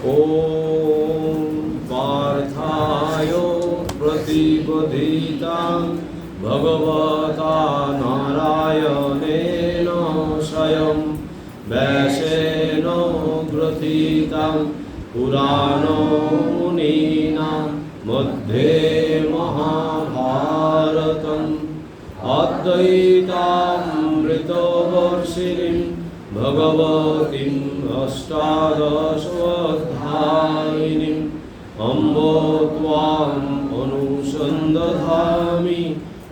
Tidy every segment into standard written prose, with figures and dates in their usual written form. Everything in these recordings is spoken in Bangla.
ॐ पार्थाय प्रतिपदितां भगवता नारायणेन स्वयं व्यासेन ग्रथितां पुराणमुनिना मध्ये महाभारतम् अद्वैतामृतवर्षिणीं भगवतीम् अष्टादशोऽध्यायिनीम् अम्ब त्वाम् अनुसन्दधामि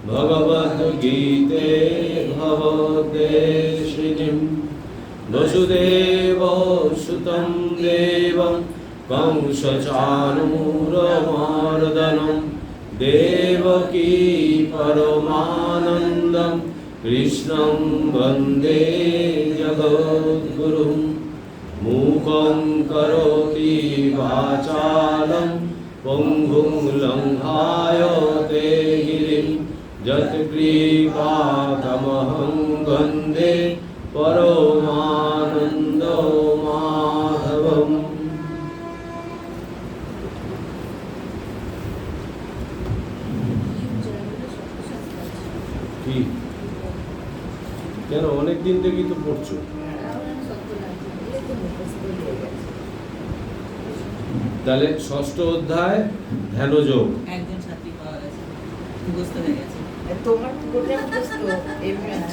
भगवद्गीते भवद्देशिनीम् वसुदेवसुतं देवं कंसचाणूरमर्दनं देवकी परमानन्दं कृष्णं वन्दे जगद्गुरुं मूकं करोति वाचालं पङ्गुं लङ्घायते गिरिं यत्कृपातमहं वन्दे परमानन्दो माधवम्। কেন অনেক দিন থেকেই তো পড়ছো? তাহলে ষষ্ঠ অধ্যায় ধ্যানযোগ। একজন ছাত্রী পাওয়া গেছে, মুখস্থ হয়ে গেছে। তোমার পুরোটা মুখস্থ,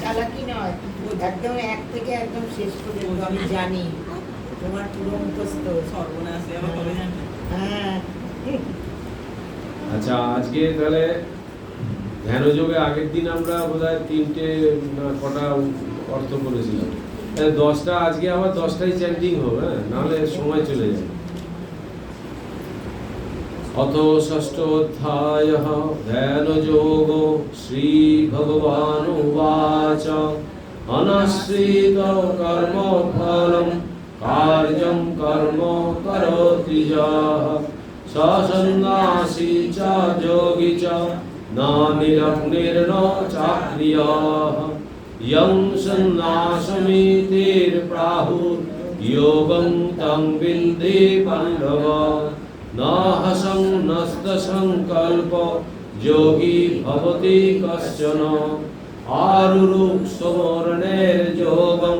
চালাকি নয়, একদম এক থেকে একদম শেষ পর্যন্ত আমি জানি তোমার পুরো মুখস্থ। সর্বনাশ, আবার কবে জানবে? হ্যাঁ। আচ্ছা, আজকে তাহলে ধ্যানযোগে আগের দিন আমরা বোধহয় 3টে কটা অর্থ করেছিলাম, 10টা আজকে আবার 10টাই চ্যান্টিং হবে, নাহলে সময় চলে যাবে। অথ ষষ্ঠ অধ্যায় ধ্যানযোগ। শ্রী ভগবানুবাচ অনাশ্রিত কর্ম ফলম কার্যং কর্ম করোতি যঃ স সন্ন্যাসী চ যোগী চ ন নিরগ্নির্ন চাক্রিয়ঃ ইয়ং সন্ন্যাসমিতির প্রাহুঃ যোগং তং বিদ্ধি পাণ্ডব নাহ সংন্যস্ত সংকল্প যোগী ভবতি কশ্চন আরুরুক্ সমরণের যোগং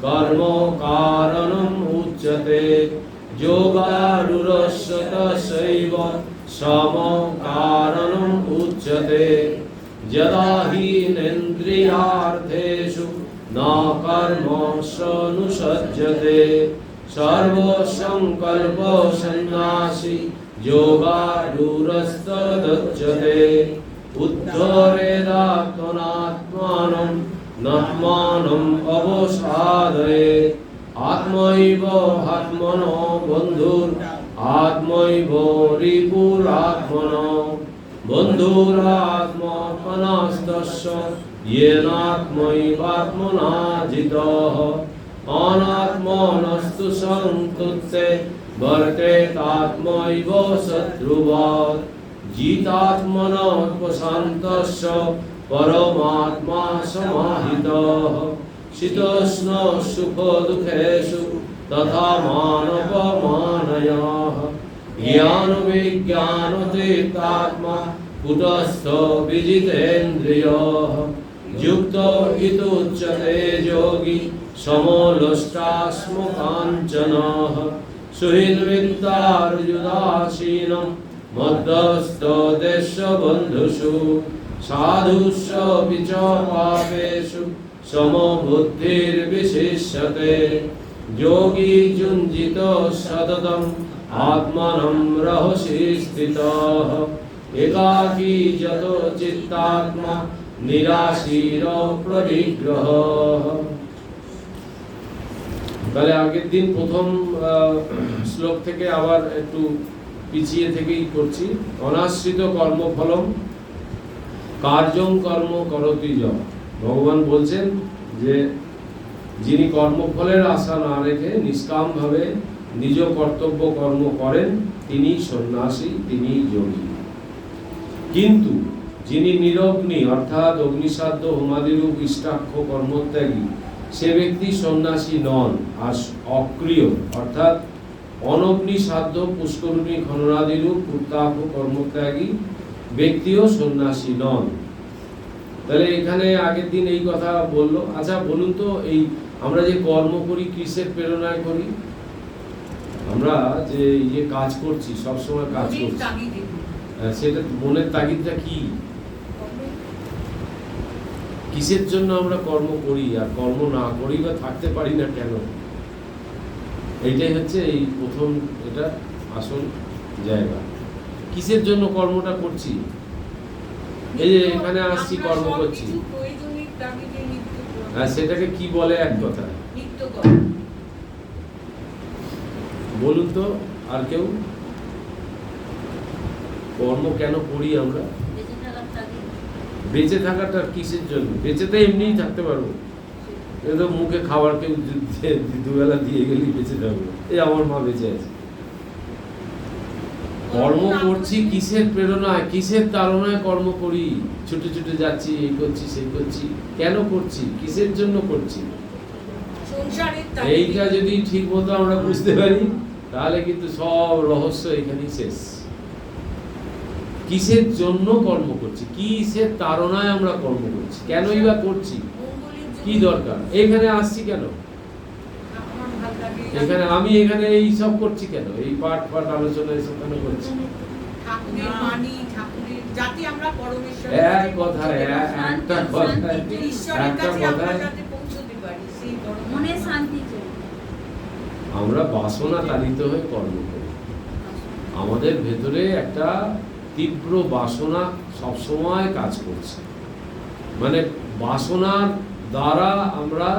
কর্ম কারণম উচ্যতে যোগারুরস্য তস্যৈব সম কারণম উচ্যতে যদা হীনেন্দ্রিয়ার্থেষু ন কর্মস্যনুসজ্জতে সর্বসংকল্প সন্ন্যাসী যোগারুরস্তদুচ্যতে উদ্ধরেদাত্মনাত্মাनं নাত্মানম অবসাদয়েৎ আত্মৈব আত্মনো বন্ধুর আত্মৈব রিপুরাত্মনো বন্ধুরাত্মপনস্তস্য येनात्मैवात्मना जितः अनात्मनस्तु संतुष्टे वर्तेतात्मैव शत्रुवत् जितात्मनोपशान्तस्य परमात्मा समाहितः शीतोष्ण सुखदुःखेषु तथा मानवमानयः ज्ञानविज्ञानतीतात्मा कुटस्थ विजितेन्द्रियः युक्तो इतुच्यते योगी समलोष्टास्मकाञ्चनः सुहृद्विद्यार्युदासीनं मध्यस्थो देशबन्धुषु साधुष्वपि च पापेषु समबुद्धिर्विशिष्यते योगी युञ्जितो सततम् आत्मनं रहसि स्थितः एकाकी जतो चित्तात्मा निराशीर प्रविग्रह। তাহলে আগের দিন প্রথম শ্লোক থেকে আবার একটু পিছিয়ে থেকেই করছি। অনাশ্রিত কর্মফলম কার্যং কর্ম করতি যঃ। ভগবান বলছেন যে যিনি কর্মফলের আশা না রেখে নিষ্কামভাবে নিজ কর্তব্য কর্ম করেন তিনি সন্ন্যাসী, তিনি যোগী। কিন্তু যিনি নিরগ্নি অর্থাৎ অগ্নিসাধ্য হোমাদিরূপ ইষ্টাক্ষ কর্মত্যাগী সে ব্যক্তি সন্ন্যাসী নন, আর অক্রিয় অর্থাৎ অনগ্নি সাধ্য পুষ্করণী খননাদিরূপ উত্তাপ কর্মত্যাগী ব্যক্তিও সন্ন্যাসী নন। তাহলে এখানে আগের দিন এই কথা বললো। আচ্ছা বলুন তো, এই আমরা যে কর্ম করি কিসের প্রেরণায় করি? আমরা যে এই যে কাজ করছি, সবসময় কাজ করছি, সেটা মনের তাগিদটা কি? কিসের জন্য আমরা কর্ম করি, আর কর্ম না করি বা থাকতে পারি না কেন? এইটাই হচ্ছে এই প্রথম, এটা আসল জায়গা। কিসের জন্য কর্মটা করছি? এই যে এখানে আসছি, কর্ম করছি, সেটাকে কি বলে এক কথা? বলুন তো আর কেউ, কর্ম কেন করি আমরা? বেঁচে থাকাটা কিসের জন্য? বেঁচে তো এমনিই থাকতে পারবো, কিন্তু মুখে খাবার কেউ দুবেলা দিয়ে গেলেই বেঁচে থাকবো। এই আমার মা বেঁচে আছে। কর্ম করছি কিসের প্রেরণায়, কিসের তাড়নায় কর্ম করি? ছুটে ছুটে যাচ্ছি, এই করছি সেই করছি, কেন করছি, কিসের জন্য করছি? এইটা যদি ঠিক মতো আমরা বুঝতে পারি, তাহলে কিন্তু সব রহস্য এখানেই শেষ। কিসের জন্য কর্ম করছি, কিসের তাড়নায় আমরা কর্ম করছি, কেনই বা করছি, কি দরকার? এখানে আসছি কেন? এখানে আমি এখানে এই সব করছি কেন? এই পাঠ আলোচনা এসব কেন করছি? আমরা বাসনা তাড়িত হয়ে কর্ম করি। আমাদের ভেতরে একটা তীব্র বাসনা সবসময় কাজ করছে, মানে বাসনার দ্বারা আমরা,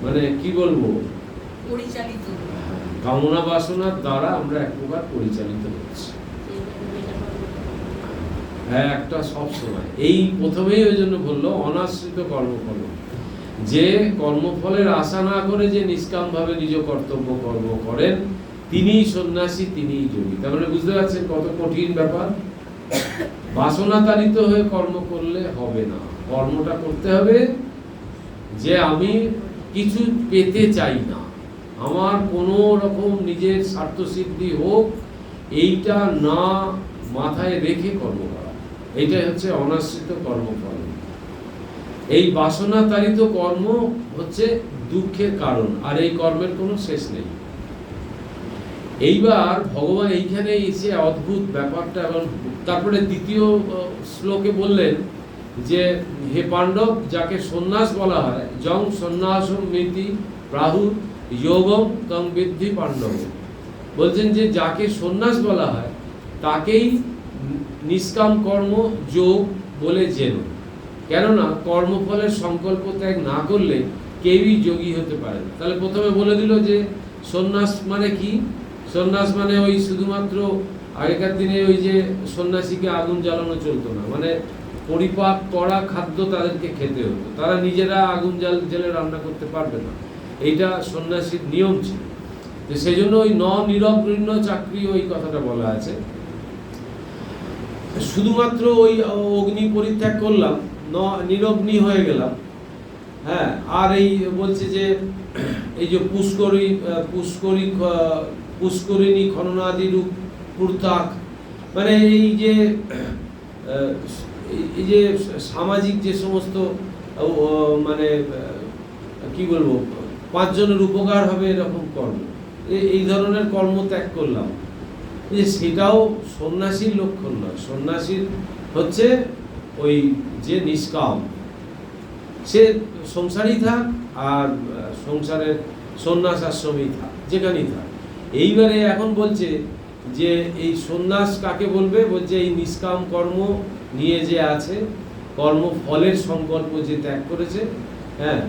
মানে কি বলবো, পরিচালিত, কামনা বাসনার দ্বারা আমরা এক প্রকার পরিচালিত হচ্ছি। হ্যাঁ, একটা সব সময় এই প্রথমেই ওই জন্য বললো অনাশ্রিত কর্মফল, যে কর্মফলের আশা না করে যে নিষ্কাম ভাবে নিজ কর্তব্য কর্ম করেন, তিনিই সন্ন্যাসী, তিনিই যোগী। তার মানে বুঝতে পারছেন কত কঠিন ব্যাপার। বাসনা তাড়িত হয়ে কর্ম করলে হবে না। কর্মটা করতে হবে যে আমি কিছু পেতে চাই না, আমার কোনো রকম নিজের স্বার্থ সিদ্ধি হোক, এইটা না মাথায় রেখে কর্ম করা, এইটাই হচ্ছে অনাশ্রিত কর্মফল। এই বাসনা তাড়িত কর্ম হচ্ছে দুঃখের কারণ, আর এই কর্মের কোনো শেষ নেই। এইবার ভগবান এইখানে এসে অদ্ভুত ব্যাপারটা, এবং তারপরে দ্বিতীয় শ্লোকে বললেন যে হে পাণ্ডব, যাকে সন্ন্যাস বলা হয়, জং সন্ন্যাসম মিতি প্রাহু যোগম তং বিদ্ধি পাণ্ডব, বলছেন যে যাকে সন্ন্যাস বলা হয় তাকেই নিষ্কাম কর্ম যোগ বলে জেনো। কেননা কর্মফলের সংকল্প ত্যাগ না করলে কেউই যোগী হতে পারে না। তাহলে প্রথমে বলে দিল যে সন্ন্যাস মানে কি? সন্ন্যাস মানে ওই শুধুমাত্র আগেকার দিনে ওই যে সন্ন্যাসীকে আগুন জ্বালানো চলতো না, মানে পরিপাক করা খাদ্য তাদেরকে খেতে হতো, তারা নিজেরা আগুন জেলে রান্না করতে পারবে না, এইটা সন্ন্যাসীর নিয়ম ছিল। যে সেই জন্য ওই নিরগ্রহ্য চাকরি ওই কথাটা বলা আছে। শুধুমাত্র ওই অগ্নি পরিত্যাগ করলাম, নিরগ্নি হয়ে গেলাম, হ্যাঁ, আর এই বলছে যে এই যে পুষ্করিণী খননাদি রূপ পূর্তাক, মানে এই যে সামাজিক যে সমস্ত মানে কি বলবো, পাঁচজনের উপকার হবে এরকম কর্ম, এই ধরনের কর্ম ত্যাগ করলাম, যে সেটাও সন্ন্যাসীর লক্ষণ নয়। সন্ন্যাসীর হচ্ছে ওই যে নিষ্কাম, সে সংসারই থাক আর সংসারের সন্ন্যাস আশ্রমেই থাক, যেখানেই থাক। এইবারে এখন বলছে যে এই সন্ন্যাস কাকে বলবে? বলছে এই নিষ্কাম কর্ম নিয়ে যে আছে, কর্মফলের সংকল্প যে ত্যাগ করেছে, হ্যাঁ,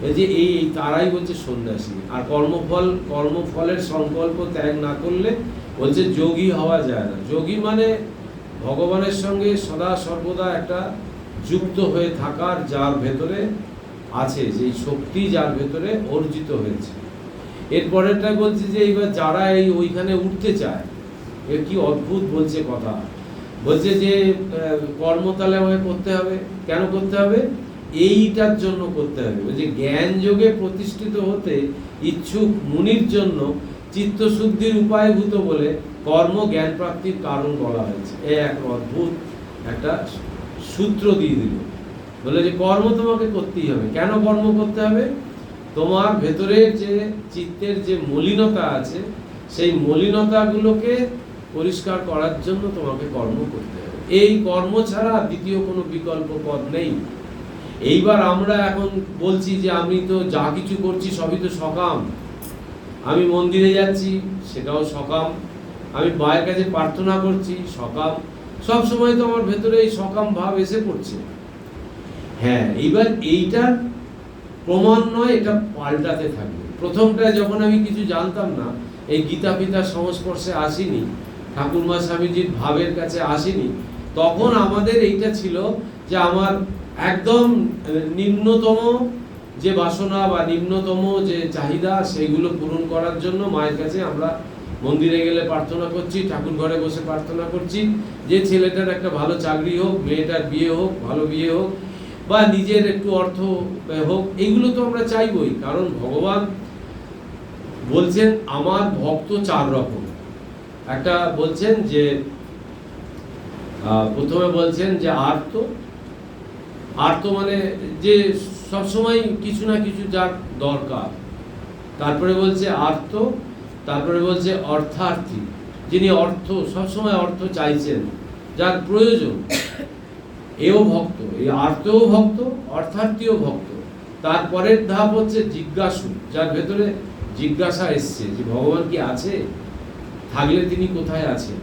এই যে এই তারাই বলছে সন্ন্যাসী। আর কর্মফলের সংকল্প ত্যাগ না করলে বলছে যোগী হওয়া যায় না। যোগী মানে ভগবানের সঙ্গে সদা সর্বদা একটা যুক্ত হয়ে থাকার, যার ভেতরে আছে যেই শক্তি, যার ভেতরে অর্জিত হয়েছে। এরপরেরটা বলছে যে এইবার যারা এই ওইখানে উঠতে চায়, এ কি অদ্ভুত বলছে কথা। বলছে যে কর্ম তাহলে আমাকে করতে হবে, কেন করতে হবে? এইটার জন্য করতে হবে। বলছে জ্ঞান যোগে প্রতিষ্ঠিত হতে ইচ্ছুক মুনির জন্য চিত্তশুদ্ধির উপায়ভূত বলে কর্ম জ্ঞান প্রাপ্তির কারণ বলা হয়েছে। এ এক অদ্ভুত একটা সূত্র দিয়ে দিল, বলে যে কর্ম তোমাকে করতেই হবে। কেন কর্ম করতে হবে? তোমার ভেতরে যে চিত্তের যে মলিনতা আছে, সেই মলিনতাগুলোকে পরিষ্কার করার জন্য তোমাকে কর্ম করতে হবে। এই কর্ম ছাড়া দ্বিতীয় কোনো বিকল্প পথ নেই। এইবার আমরা এখন বলছি যে আমি তো যা কিছু করছি সবই তো সকাম, আমি মন্দিরে যাচ্ছি সেটাও সকাম, আমি মায়ের কাছে প্রার্থনা করছি সকাম, সব সময় তো আমার ভেতরে এই সকাম ভাব এসে পড়ছে। হ্যাঁ, এইবার এইটার ক্রমান্বয়ে এটা পাল্টাতে থাকবে। প্রথমটা যখন আমি কিছু জানতাম না, এই গীতা পিতার সংস্পর্শে আসিনি, ঠাকুরমা স্বামীজির ভাবের কাছে আসিনি, তখন আমাদের এইটা ছিল যে আমার একদম নিম্নতম যে বাসনা বা নিম্নতম যে চাহিদা সেইগুলো পূরণ করার জন্য মায়ের কাছে আমরা মন্দিরে গেলে প্রার্থনা করছি, ঠাকুর ঘরে বসে প্রার্থনা করছি যে ছেলেটার একটা ভালো চাকরি হোক, মেয়েটার বিয়ে হোক, ভালো বিয়ে হোক, বা নিজের একটু অর্থ হোক, এইগুলো তো আমরা চাইবই। কারণ ভগবান বলছেন আমার ভক্ত 4 রকম। একটা বলছেন যে প্রথমে বলছেন যে আর্ত মানে যে সবসময় কিছু না কিছু যার দরকার, তারপরে বলছে আর্ত, তারপরে বলছে অর্থার্থী, যিনি অর্থ সবসময় অর্থ চাইছেন, যার প্রয়োজন, এও ভক্ত, এই আর্তও ভক্ত, অর্থার্থীও ভক্ত। তারপরের ধাপ হচ্ছে জিজ্ঞাসু, যার ভেতরে জিজ্ঞাসা এসছে যে ভগবান কি আছে, থাকলে তিনি কোথায় আছেন,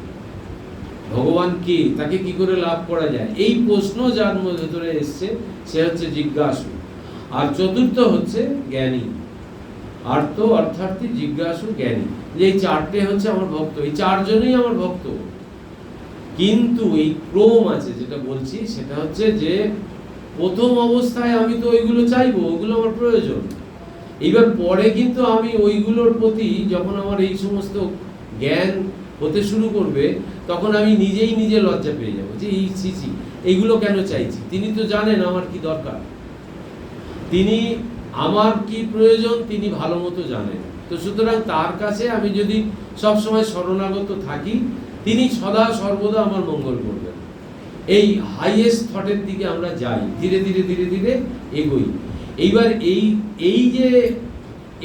ভগবান কি, তাকে কি করে লাভ করা যায়, এই প্রশ্ন যার ভেতরে এসছে সে হচ্ছে জিজ্ঞাসু। আর চতুর্থ হচ্ছে জ্ঞানী, আর্ত, অর্থার্থী, জিজ্ঞাসু, জ্ঞানী। এই 4টে হচ্ছে আমার ভক্ত, এই 4 জনই আমার ভক্ত। কিন্তু এই ক্রম আছে যেটা বলছি, সেটা হচ্ছে যে প্রথম অবস্থায় আমি তো ওইগুলো চাইবো, ওইগুলো আমার প্রয়োজন। এইবার পরে কিন্তু আমি ওইগুলোর প্রতি যখন আমার এই সমস্ত জ্ঞান হতে শুরু করবে, তখন আমি নিজেই নিজে লজ্জা পেয়ে যাবো যে এই ছিছি এইগুলো কেন চাইছি। তিনি তো জানেন আমার কি দরকার, তিনি আমার কি প্রয়োজন তিনি ভালো মতো জানেন। তো সুতরাং তার কাছে আমি যদি সবসময় শরণাগত থাকি, তিনি সদা সর্বদা আমার মঙ্গল করবেন। এই হাইয়েস্ট থটের দিকে আমরা যাই, ধীরে ধীরে ধীরে ধীরে এগোই। এইবার এই যে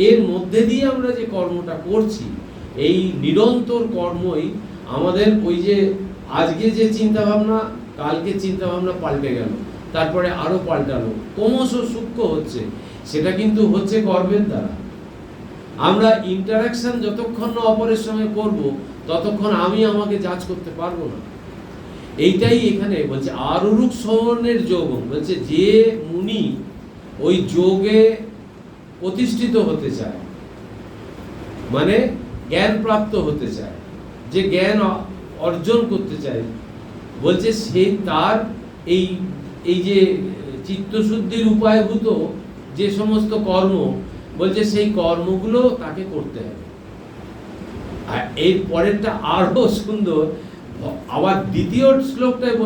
এর মধ্যে দিয়ে আমরা যে কর্মটা করছি, এই নিরন্তর কর্মই আমাদের ওই যে আজকে যে চিন্তা ভাবনা, কালকে চিন্তা ভাবনা পাল্টে গেল, তারপরে আরো পাল্টালো, ক্রমশ সূক্ষ্ম হচ্ছে, সেটা কিন্তু হচ্ছে কর্মের দ্বারা। আমরা ইন্টারাকশন যতক্ষণ না অপরের সঙ্গে করব, ততক্ষণ আমি আমাকে জাজ করতে পারবো না। এইটাই এখানে বলছে আরুরুক সবর্ণের যোগম, বলছে যে মুনি ওই যোগে প্রতিষ্ঠিত হতে চায়, মানে জ্ঞান প্রাপ্ত হতে চায়, যে জ্ঞান অর্জন করতে চায়, বলছে সে তার এই যে চিত্তশুদ্ধির উপায়ভূত যে সমস্ত কর্ম, বলছে সেই কর্মগুলো তাকে করতে হবে। আর এর পরেরটা আরো সুন্দর, আবার দ্বিতীয় শ্লোকটায়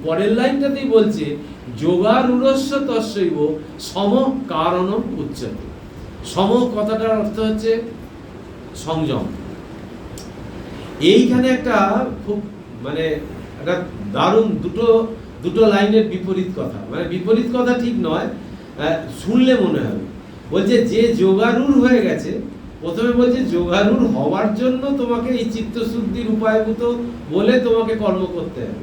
পরের লাইনটাতেই বলছে যোগারূঢ়স্য তস্যৈব সম কারণম উচ্যতে। সম কথাটার অর্থ হচ্ছে সংযম। এইখানে একটা খুব মানে একটা দারুণ দুটো লাইনের বিপরীত কথা, মানে বিপরীত কথা ঠিক নয়, শুনলে মনে হবে। বলছে যে যোগারূঢ় হয়ে গেছে, প্রথমে বলছে যোগারূঢ় হওয়ার জন্য তোমাকে এই চিত্তশুদ্ধির উপায়ভূত বলে তোমাকে কর্ম করতে হবে।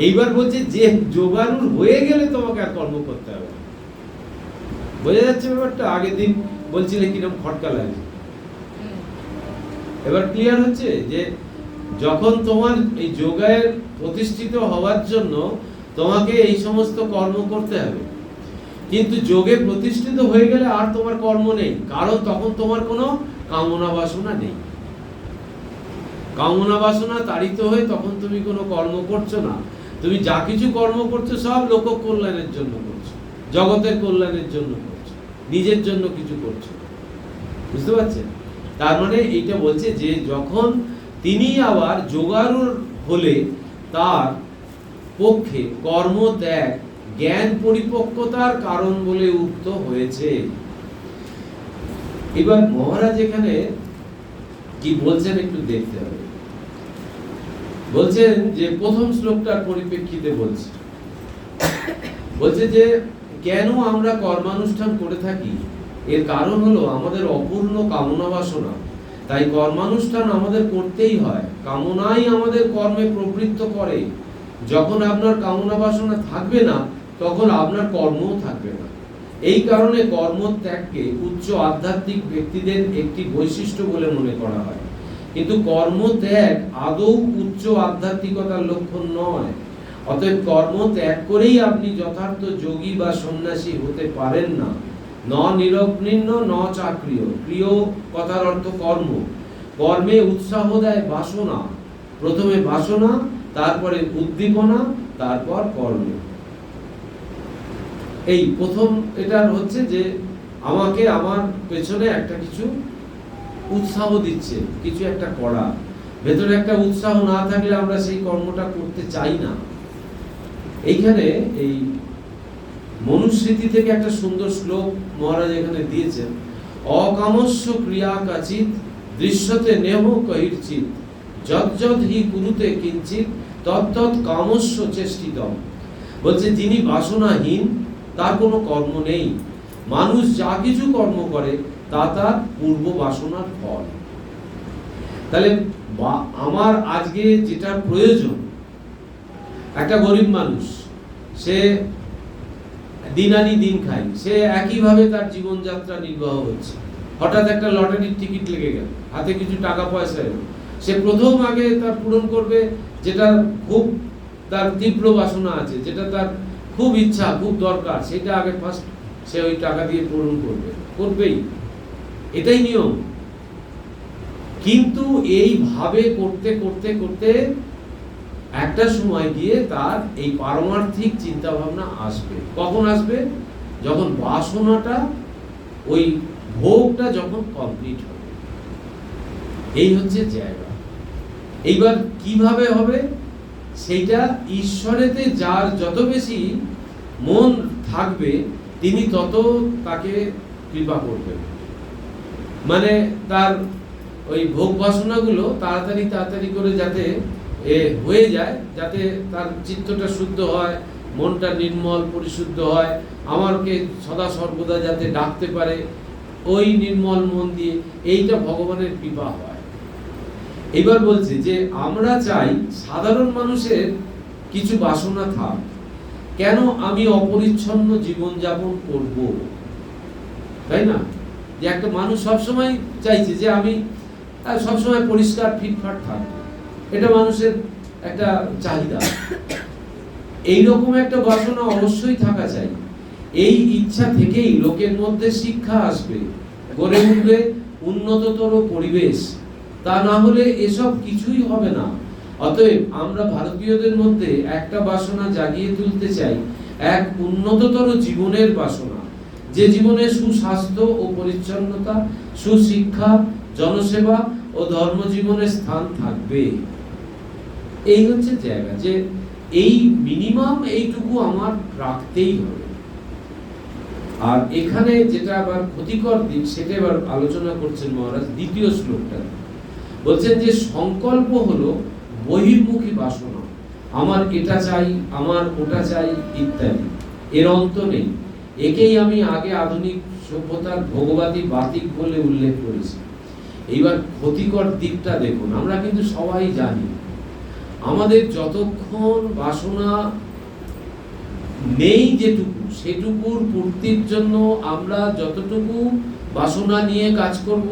এইবার বলছে যে যোগারূঢ় হয়ে গেলে তোমাকে আর কর্ম করতে হবে। বোঝা যাচ্ছে ব্যাপারটা? আগের দিন বলছিলে কিরকম খটকা লাগছে, এবার ক্লিয়ার হচ্ছে যে যখন তোমার এই যোগের প্রতিষ্ঠিত হওয়ার জন্য তোমাকে এই সমস্ত কর্ম করতে হবে, কিন্তু যোগে প্রতিষ্ঠিত হয়ে গেলে আর তোমার কর্ম নেই, কারণ তখন তোমার কোনো কামনা বাসনা নেই। কামনা বাসনা তাড়িত হয়ে তখন তুমি কোনো কর্ম করছো না। তুমি যা কিছু কর্ম করছো সব লোক কল্যাণের জন্য করছো, জগতের কল্যাণের জন্য করছো, নিজের জন্য কিছু করছো। বুঝতে পারছেন? তার মানে এইটা বলছে যে যখন তিনি আবার যোগারূঢ় হলে তার পক্ষে কর্ম ত্যাগ জ্ঞান পরিপক্কতার কারণ বলে উক্ত হয়েছে। এবার মহারাজ এখানে কি বলছেন একটু দেখতে হবে। বলছেন যে প্রথম শ্লোকটার পরিপ্রেক্ষিতে বলছে, বলছে যে কেন আমরা কর্মানুষ্ঠান করে থাকি, এর কারণ হলো আমাদের অপূর্ণ কামনা বাসনা। তাই কর্মানুষ্ঠান আমাদের করতেই হয়, কামনাই আমাদের কর্মে প্রবৃত্ত করে। যখন আপনার কামনা বাসনা থাকবে না, তখন আপনার কর্মও থাকবে না। এই কারণে কর্ম ত্যাগকে উচ্চ আধ্যাত্মিক ব্যক্তিদের একটি বৈশিষ্ট্য বলে মনে করা হয়। কিন্তু কর্ম ত্যাগ আদৌ উচ্চ আধ্যাত্মিকতার লক্ষণ নয়। অতএব কর্ম ত্যাগ করেই আপনি যথার্থ যোগী বা সন্ন্যাসী হতে পারেন না। ন নিরগ্নিন্ন ন চাক্রিয়। ক্রিয় কথার অর্থ কর্ম। কর্মে উৎসাহ দেয় বাসনা। প্রথমে বাসনা, তারপরে উদ্দীপনা, তারপর কর্ম। এই প্রথম এটা হচ্ছে যে আমাকে আমার পেছনে একটা কিছু উৎসাহ দিচ্ছে, কিছু একটা করা। ভেতরে একটা উৎসাহ না থাকলে আমরা সেই কর্মটা করতে চাই না। এইখানে এই মনুস্মৃতি থেকে একটা সুন্দর শ্লোক মহারাজ এখানে দিয়েছেন। অকামস্য ক্রিয়া কাচিত দৃশ্যতে নেহ কৈর্চিত যৎ হি কুরুতে কিঞ্চিত তৎ কামস্য চেষ্টিতম। বলছে যিনি বাসনাহীন, তার কোনো কর্ম নেই। মানুষ যা কিছু কর্ম করে তা তার পূর্ব বাসনার ফল। তাহলে আমার আজকে যেটা প্রয়োজন, একটা গরিব মানুষ, সে দিন আনি দিন খায়, সে একইভাবে তার জীবনযাত্রা নির্বাহ হচ্ছে। হঠাৎ একটা লটারির টিকিট লেগে গেল, হাতে কিছু টাকা পয়সা এলো, সে প্রথম আগে তার পূরণ করবে যেটা খুব তার তীব্র বাসনা আছে, যেটা তার খুব ইচ্ছা, খুব দরকার, সেটা আগে ফার্স্ট সে ওই টাকা দিয়ে পূরণ করবেই। এটাই নিয়ম। কিন্তু এইভাবে করতে করতে করতে একটা সময় গিয়ে তার এই পারমার্থিক চিন্তা ভাবনা আসবে। কখন আসবে? যখন বাসনাটা, ওই ভোগটা যখন কমপ্লিট হবে। এই হচ্ছে জায়গা। এইবার কিভাবে হবে সেইটা, ঈশ্বরেতে যার যত বেশি মন থাকবে তিনি তত তাকে কৃপা করবেন। মানে তার ওই ভোগ বাসনাগুলো তাড়াতাড়ি করে যাতে হয়ে যায়, যাতে তার চিত্তটা শুদ্ধ হয়, মনটা নির্মল পরিশুদ্ধ হয়, আমাকে সদা সর্বদা যাতে ডাকতে পারে ওই নির্মল মন দিয়ে, এইটা ভগবানের কৃপা হয়। এবার বলছে যে আমরা চাই সাধারণ মানুষের কিছু বাসনা থাক। কেন? আমি অপরিচ্ছন্ন জীবনযাপন করব, তাই না? যে একটা মানুষ সবসময় চাইছে যে আমি সবসময় পরিষ্কার ফিটফাট থাকবো, এটা মানুষের একটা চাহিদা। এইরকম একটা বাসনা অবশ্যই থাকা চাই। এই ইচ্ছা থেকেই লোকের মধ্যে শিক্ষা আসবে, গড়ে উঠবে উন্নততর পরিবেশ। তা না হলে এসব কিছুই হবে না। অতএব আমরা ভারতীয়দের মধ্যে একটা বাসনা জাগিয়ে তুলতে চাই, এক উন্নততর জীবনের বাসনা, যে জীবনে সুস্বাস্থ্য ও পরিচ্ছন্নতা, সুশিক্ষা, জনসেবা ও ধর্মজীবনের স্থান থাকবে। এই হচ্ছে জায়গা, যে এই মিনিমাম এইটুকু আমার রাখতেই হবে। আর এখানে যেটা আবার ক্ষতিকর দিক, সেটা এবার আলোচনা করছেন মহারাজ দ্বিতীয় শ্লোকটা। বলছেন যে সংকল্প হলো বহির্মুখী বাসনা, আমার এটা চাই, আমার ওটা চাই ইত্যাদি, এর অন্ত নেই। একেই আমি আগে আধুনিক সভ্যতার ভোগবাদী বাতিক বলে উল্লেখ করেছি। এইবার ক্ষতিকর দিকটা দেখুন। আমরা কিন্তু সবাই জানি আমাদের যতক্ষণ বাসনা নেই যেটুকু, সেটুকুর পূর্তির জন্য আমরা যতটুকু বাসনা নিয়ে কাজ করব,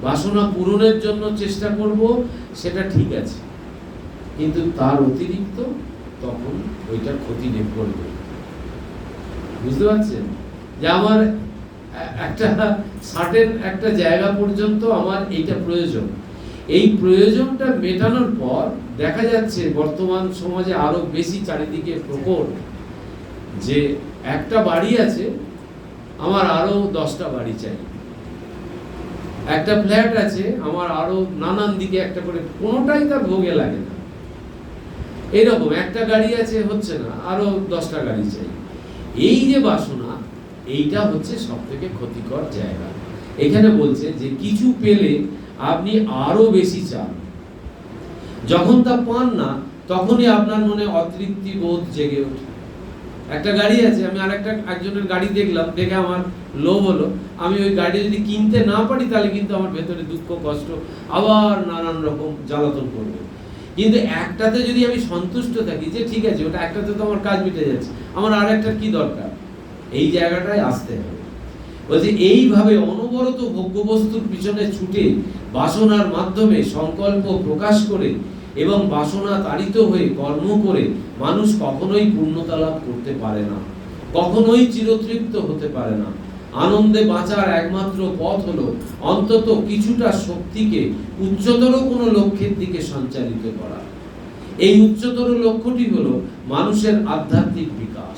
বাসনা পূরণের জন্য চেষ্টা করব, সেটা ঠিক আছে। কিন্তু তার অতিরিক্ত তখন ওইটা ক্ষতি করবে। বুঝতে পারছেন? যে আমার একটা সার্টেন একটা জায়গা পর্যন্ত আমার এইটা প্রয়োজন। এই প্রয়োজনটা মেটানোর পর দেখা যাচ্ছে বর্তমান সমাজে আরো বেশি চারিদিকে প্রকট, যে একটা বাড়ি আছে, আমার আরো 10টা বাড়ি চাই। একটা ফ্ল্যাট আছে, আমার আরো নানান দিকে একটা করে, কোনোটাই তার ভোগে লাগে না। এইরকম একটা গাড়ি আছে, হচ্ছে না, আরো 10টা গাড়ি চাই। এই যে বাসনা, এইটা হচ্ছে সব থেকে ক্ষতিকর জায়গা। এখানে বলছে যে কিছু পেলে আপনি আরো বেশি চান। যখন তা পান না, তখনই আপনার মনে অতৃপ্তি বোধ জেগে ওঠে। একটা গাড়ি আছে, আমি একজনের গাড়ি দেখলাম, দেখে আমার লোভ হলো। আমি ওই গাড়ি যদি কিনতে না পারি, তাহলে কিন্তু আমার ভেতরে দুঃখ, কষ্ট, আবার নানান রকম জ্বালাতন করবে। কিন্তু একটাতে যদি আমি সন্তুষ্ট থাকি, যে ঠিক আছে, ওটা একটাতে তো আমার কাজ মিটে যাচ্ছে, আমার আর একটার কি দরকার, এই জায়গাটায় আসতে হবে। বলছে এইভাবে অনবরত ভোগ্যবস্তুর পিছনে ছুটে বাসনার মাধ্যমে সংকল্প প্রকাশ করে এবং বাসনা তাড়িত হয়ে কর্ম করে মানুষ কখনোই পূর্ণতা লাভ করতে পারে না, কখনোই চিরতৃপ্ত হতে পারে না। আনন্দে বাঁচার একমাত্র পথ হলো অন্তত কিছুটা শক্তিকে উচ্চতর কোনো লক্ষ্যের দিকে সঞ্চালিত করা। এই উচ্চতর লক্ষ্যটি হলো মানুষের আধ্যাত্মিক বিকাশ।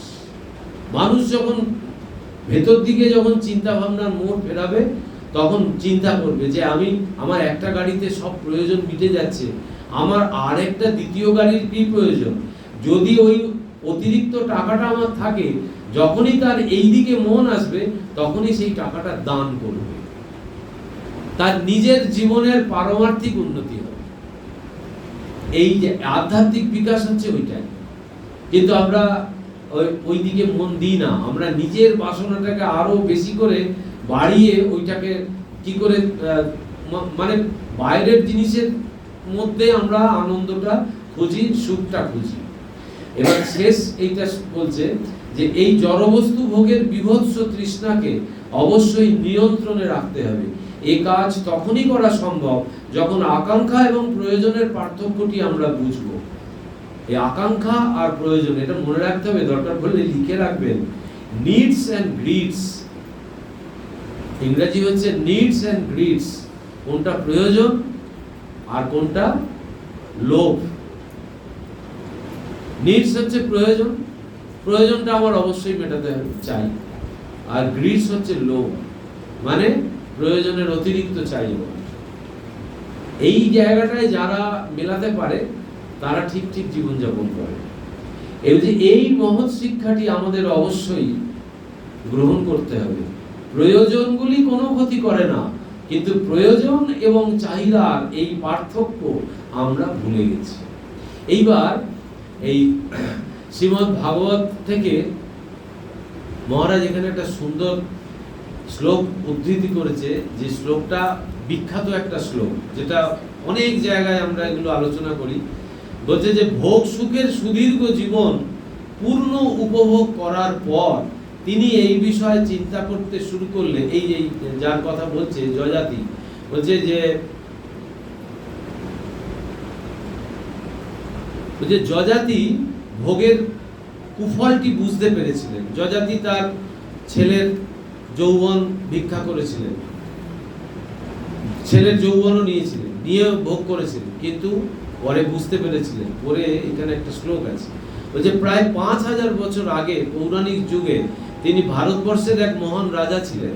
মানুষ যখন ভেতর দিকে যখন চিন্তা ভাবনার মোড় ফেরাবে, তখন চিন্তা করবে যে আমার একটা গাড়িতে সব প্রয়োজন মিটে যাচ্ছে, আমার আর একটা দ্বিতীয় গাড়ির কি প্রয়োজন? যদি ওই অতিরিক্ত টাকাটা আমার থাকে, যখনই তার এই দিকে মন আসবে, তখনই সেই টাকাটা দান করবে, তার নিজের জীবনের পারমার্থিক উন্নতি হবে। এই যে আধ্যাত্মিক বিকাশ হচ্ছে ওইটাই। কিন্তু আমরা ওই দিকে মন দিই না, আমরা নিজের বাসনাটাকে আরো বেশি করে বাড়িয়ে ওইটাকে কি করে মানে বাইরের জিনিসের মধ্যে আমরা আনন্দটা খুঁজি, সুখটা খুঁজি। এবার শেষ এইটা বলছে যে এই জড়বস্তু ভোগের বিভৎস তৃষ্ণাকে অবশ্যই নিয়ন্ত্রণে রাখতে হবে। এই কাজ তখনই করা সম্ভব যখন আকাঙ্ক্ষা এবং প্রয়োজনের পার্থক্যটি আমরা বুঝবো। এই আকাঙ্ক্ষা আর প্রয়োজন, এটা মনে রাখতে হবে, দরকার পড়লে লিখে রাখবেন। নিডস অ্যান্ড গ্রিডস, ইংরেজি হচ্ছে নিডস অ্যান্ড গ্রিডস। কোনটা প্রয়োজন আর কোনটা লোভ। নিডস হচ্ছে প্রয়োজন, প্রয়োজনটা আমার অবশ্যই মেটাতে চাই। আর গ্রিডস হচ্ছে লোভ, মানে প্রয়োজনের অতিরিক্ত চাইব। এই জায়গাটায় যারা মেলাতে পারে, তারা ঠিক ঠিক জীবনযাপন করে। এই মহৎ শিক্ষাটি আমাদের অবশ্যই গ্রহণ করতে হবে। প্রয়োজনগুলি কোনো ক্ষতি করে না, কিন্তু প্রয়োজন এবং চাহিদার এই পার্থক্য আমরা ভুলে গেছি। এইবার এই শ্রীমদ্ ভাগবত থেকে মহারাজ এখানে একটা সুন্দর শ্লোক উদ্ধৃতি করেছে, যে শ্লোকটা বিখ্যাত একটা শ্লোক, যেটা অনেক জায়গায় আমরা এগুলো আলোচনা করি। বলছে যে ভোগ সুখের সুদীর্ঘ জীবন পূর্ণ উপভোগ করার পর তিনি এই বিষয়ে চিন্তা করতে শুরু করলেন। এই যার কথা বলছে যযাতি, বলছে যে যযাতি ভোগের কুফলটি বুঝতে পেরেছিলেন। যযাতি তার ছেলের যৌবন ভিক্ষা করেছিলেন, ছেলের যৌবনও নিয়েছিলেন, নিয়ে ভোগ করেছিলেন, কিন্তু পরে বুঝতে পেরেছিলেন। পরে এখানে একটা শ্লোক আছে, বলছে প্রায় 5000 বছর আগে পৌরাণিক যুগে তিনি ভারতবর্ষের এক মহান রাজা ছিলেন।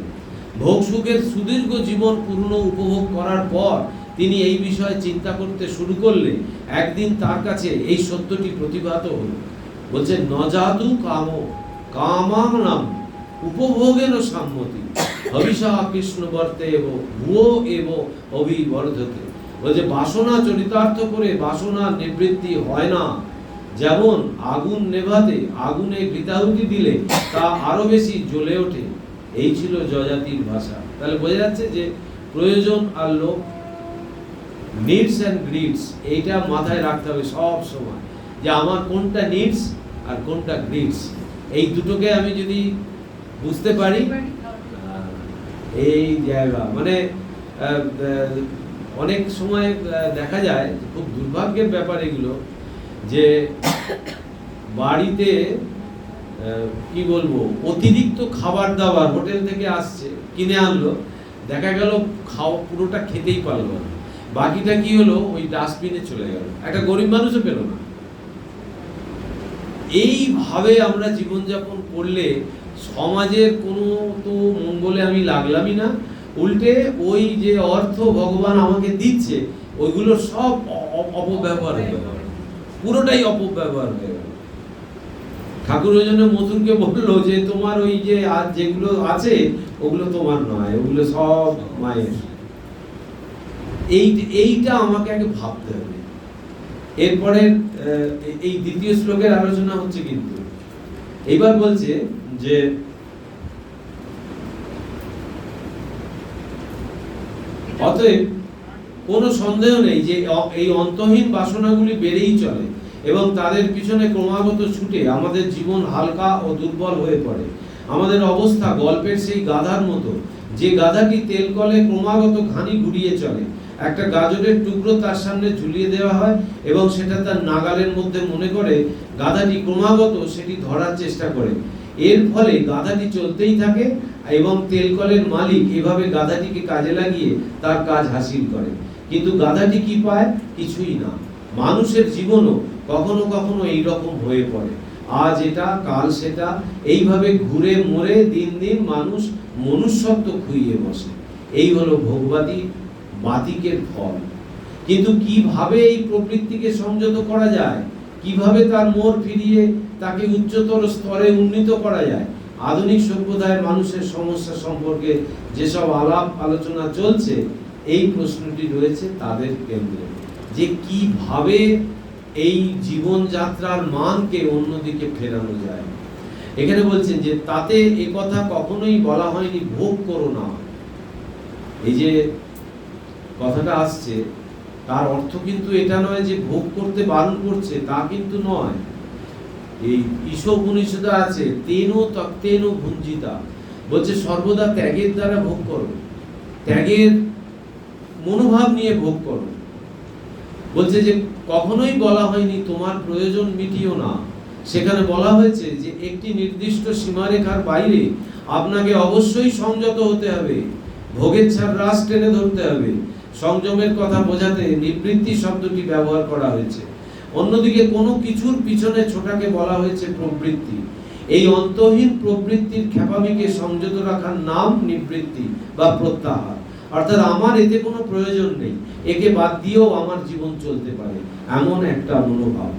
ভোগ সুখের সুদীর্ঘ জীবন পূর্ণ উপভোগ করার পর তিনি এই বিষয়ে চিন্তা করতে শুরু করলে একদিন তার কাছে এই সত্যটি প্রতিভাত হল। বলছে নজাতু কামাং নাম উপভোগেন সম্মতি হবিষা কৃষ্ণবর্তে এব ভুয়ো এব অভিবর্ধতে। বলছে বাসনা চরিতার্থ করে বাসনা নিবৃত্তি হয় না। যেমন আগুন নেভাতে আগুনে ঘৃতাহুতি দিলে তা আরো বেশি জ্বলে ওঠে। এই ছিল যযাতির ভাষা। তাহলে বোঝা যাচ্ছে যে প্রয়োজন আর লোভ, নিডস অ্যান্ড গ্রিডস, এইটা মাথায় রাখতে হবে সব সময়, যে আমার কোনটা নিডস আর কোনটা গ্রিডস। এই দুটোকে আমি যদি বুঝতে পারি, এই জায়গা মানে অনেক সময় দেখা যায়, খুব দুর্ভাগ্যের ব্যাপার এগুলো, যে বাড়িতে কি বলবো অতিরিক্ত খাবার দাবার হোটেল থেকে আসছে, কিনে আনলো, দেখা গেল খাওয়া পুরোটা খেতেই পারলো না, বাকিটা কি হলো ওই ডাস্টবিনে চলে গেল, একটা গরিব মানুষও পেল না। এইভাবে আমরা জীবনযাপন করলে সমাজের কোনো তো মঙ্গলে আমি লাগলামই না, উল্টে ওই যে অর্থ ভগবান আমাকে দিচ্ছে ওইগুলো সব অপব্যবহার হয়ে গেল, পুরোটাই অপব্যবহার হয়ে গেল। ঠাকুর ওই জন্য মধুরকে বললো যে তোমার ওই যে আজ যেগুলো আছে ওগুলো তোমার নয়, ওগুলো সব মায়ের। এইটা আমাকে আগে ভাবতে হবে। এরপরে এই দ্বিতীয় শ্লোকের আলোচনা হচ্ছে, কিন্তু এইবার বলছে যে অতএব কোনো সন্দেহ নেই যে এই অন্তহীন বাসনাগুলি বেড়েই চলে এবং তাদের পিছনে ক্রমাগত ছুটে আমাদের জীবন হালকা ও দুর্বল হয়ে পড়ে। আমাদের অবস্থা গল্পের সেই গাধার মতো, যে গাধাটি তেল কলে ক্রমাগত ঘানি ঘুরিয়ে চলে। একটা গাজরের টুকরো তার সামনে ঝুলিয়ে দেওয়া হয় এবং সেটা তার নাগালের মধ্যে মনে করে গাধাটি ক্রমাগত সেটি ধরার চেষ্টা করে। এর ফলে গাধাটি চলতেই থাকে এবং তেলকলের মালিক এভাবে গাধাটিকে কাজে লাগিয়ে তার কাজ হাসিল করে। কিন্তু গাধাটি কি পায়? কিছুই না। মানুষের জীবনও কখনো কখনো এইরকম হয়ে পড়ে, আজ এটা কাল সেটা, এইভাবে ঘুরে মরে দিন দিন মানুষ মনুষ্যত্ব খুইয়ে বসে। এই হলো ভোগবাদী বাতিকের ফল। কিন্তু কিভাবে এই প্রবৃত্তিকে সংযত করা যায়, কিভাবে তার মোড় ফিরিয়ে তাকে উচ্চতর স্তরে উন্নীত করা যায়, আধুনিক সভ্যতায় মানুষের সমস্যা সম্পর্কে যেসব আলাপ আলোচনা চলছে, এই প্রশ্নটি রয়েছে তাদের কেন্দ্রে, যে কিভাবে এই জীবনযাত্রার মানকে অন্যদিকে ফেরানো যায়। এখানে বলছেন যে তাতে এ কথা কখনোই বলা হয়নি ভোগ করো না। এই যে কথাটা আসছে, তার অর্থ কিন্তু এটা নয় যে ভোগ করতে বারণ করছে, তা কিন্তু নয়। এই ঈশোপনিষদে আছে তেনো তক্তেনো ভুঞ্জিতা, বলছে সর্বদা ত্যাগের দ্বারা ভোগ করো, ত্যাগের মনোভাব নিয়ে ভোগ করো। বলছে যে কখনোই বলা হয়নি তোমার প্রয়োজন মিটিও না। সেখানে বলা হয়েছে যে একটি নির্দিষ্ট সীমারেখার বাইরে আপনাকে অবশ্যই সংযত হতে হবে, ভোগের রাস টেনে ধরতে হবে। সংযমের কথা বোঝাতে নিবৃত্তি শব্দটি ব্যবহার করা হয়েছে। অন্যদিকে কোনো কিছুর পিছনে ছোটাকে বলা হয়েছে প্রবৃত্তি। এই অন্তহীন প্রবৃত্তির খেপামিকে সংযত রাখার নাম নিবৃত্তি বা প্রত্যাহার। অর্থাৎ আমার এতে কোনো প্রয়োজন নেই, একে বাদ দিয়েও আমার জীবন চলতে পারে, এমন একটা মনোভাব।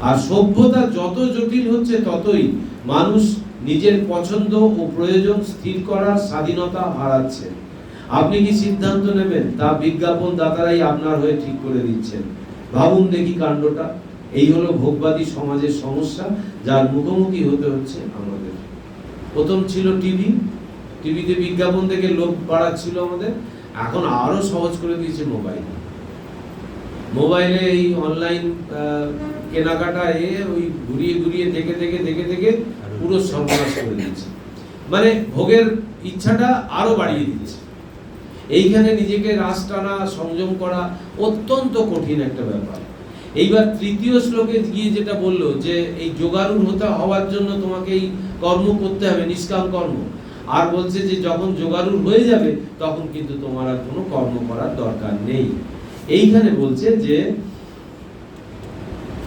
আর সভ্যতা যত জটিল হচ্ছে ততই মানুষ নিজের পছন্দ ও প্রয়োজন স্থির করার স্বাধীনতা হারাচ্ছে। আপনি কি সিদ্ধান্ত নেবেন তা বিজ্ঞাপন দাতারাই আপনার হয়ে ঠিক করে দিচ্ছেন। ভাবুন দেখি কাণ্ডটা। এই হলো ভোগবাদী সমাজের সমস্যা, যার মুখোমুখি হতে হচ্ছে আমাদের। প্রথম ছিল টিভি, টিভিতে বিজ্ঞাপন দেখে লোভ বাড়াচ্ছিল আমাদের। এখন আরো সহজ করে দিয়েছে মোবাইল। মোবাইলে এই অনলাইন কেনাকাটা ওই ঘুরিয়ে ঘুরিয়ে দেখে দেখে দেখে দেখে পুরো সর্বনাশ করে দিচ্ছে। মানে ভোগের ইচ্ছাটা আরো বাড়িয়ে দিচ্ছে। এইখানে নিজেকে রাস টানা, সংযম করা অত্যন্ত কঠিন একটা ব্যাপার। এইবার তৃতীয় শ্লোকে গিয়ে যেটা বললো যে এই যোগারূঢ় হওয়ার জন্য তোমাকে এই কর্ম করতে হবে, নিষ্কাম কর্ম। আর বলছে যে যখন যোগারূঢ় হয়ে যাবে তখন কিন্তু তোমার আর কোনো কর্ম করার দরকার নেই। এইখানে বলছে যে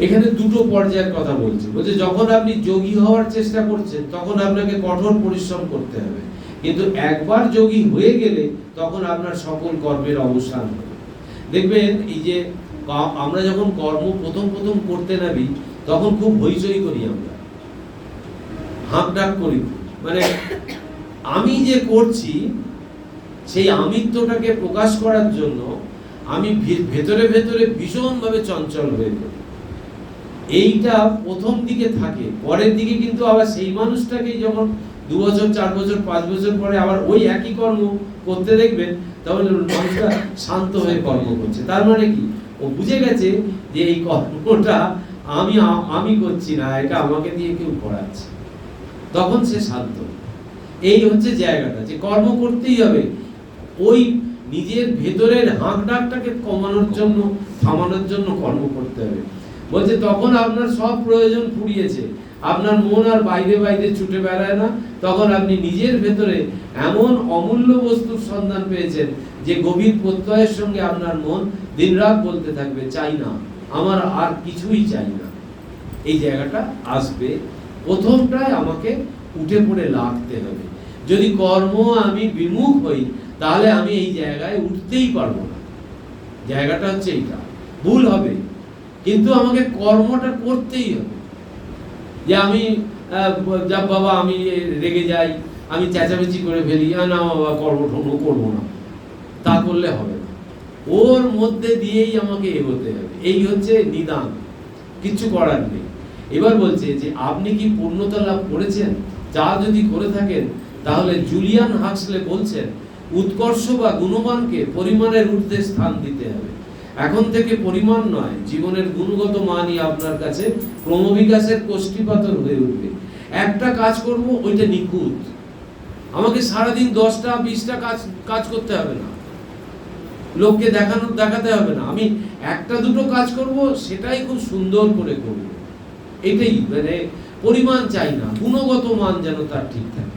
এখানে দুটো পর্যায়ের কথা বলছে। বলছে যখন আপনি যোগী হওয়ার চেষ্টা করছেন তখন আপনাকে কঠোর পরিশ্রম করতে হবে, কিন্তু একবার যোগী হয়ে গেলে তখন আপনার সকল কর্মের অবসান হবে। দেখবেন এই যে আমরা যখন কর্ম প্রথম প্রথম করতে নামি তখন খুব হইচই করি, আমরা হাঁক ডাক করি। মানে আমি যে করছি সেই আমিত্বটাকে প্রকাশ করার জন্য আমি ভেতরে ভেতরে ভীষণভাবে চঞ্চল হয়ে পড়ি। এইটা প্রথম দিকে থাকে, পরের দিকে কিন্তু আবার সেই মানুষটাকেই যখন 2 বছর 4 বছর 5 বছর পরে আবার ওই একই কর্ম করতে দেখবেন, তাহলে মানুষটা শান্ত হয়ে কর্ম করছে। তার মানে কি, ও বুঝে গেছে যে এই কর্মটা আমি করছি না, এটা আমাকে দিয়ে কেউ করাচ্ছে। তখন সে শান্ত। এই হচ্ছে জায়গাটা, যে কর্ম করতেই হবে। ওই নিজের ভেতরের হাঁক ডাকটাকে কমানোর জন্য, থামানোর জন্য কর্ম করতে হবে। বলছে তখন আপনার সব প্রয়োজন ফুরিয়েছে, আপনার মন আর বাইরে বাইরে ছুটে বেড়ায় না। তখন আপনি নিজের ভেতরে এমন অমূল্য বস্তুর সন্ধান পেয়েছেন যে গভীর প্রত্যয়ের সঙ্গে আপনার মন দিনরাত বলতে থাকবে, চাই না, আমার আর কিছুই চাই না। এই জায়গাটা আসবে। প্রথমটাই আমাকে উঠে পড়ে লাগতে হবে। যদি কর্ম আমি বিমুখ হই তাহলে আমি এই জায়গায় উঠতেই পারবো না। জায়গাটা হচ্ছে এইটা। ভুল হবে, কিন্তু আমাকে কর্মটা করতেই হবে। যে আমি যা বাবা আমি রেগে যাই, আমি চেঁচামেচি করে ফেলি, না বাবা কর্ম করবো না, তা করলে হবে না। ওর মধ্যে দিয়েই আমাকে এগোতে হবে, এই হচ্ছে নিদান, কিছু করার নেই। এবার বলছে যে আপনি কি পূর্ণতা লাভ করেছেন? যা যদি করে থাকেন তাহলে জুলিয়ান হাক্সলে বলছেন উৎকর্ষ বা গুণমানকে পরিমাণের ঊর্ধ্বে স্থান দিতে হবে। এখন থেকে পরিমাণ নয়, জীবনের গুণগত মানই আপনার কাছে ক্রমবিকাশের কোষ্ঠীপাতর হয়ে উঠবে। একটা কাজ করব, ওইটা নিখুঁত, আমাকে সারাদিন 10টা 20টা কাজ করতে হবে না, লোককে দেখাতে হবে না, আমি একটা দুটো কাজ করব, সেটাই খুব সুন্দর করে করব। এটাই মানে পরিমাণ চাই না, গুণগত মান যেন তার ঠিক থাকে।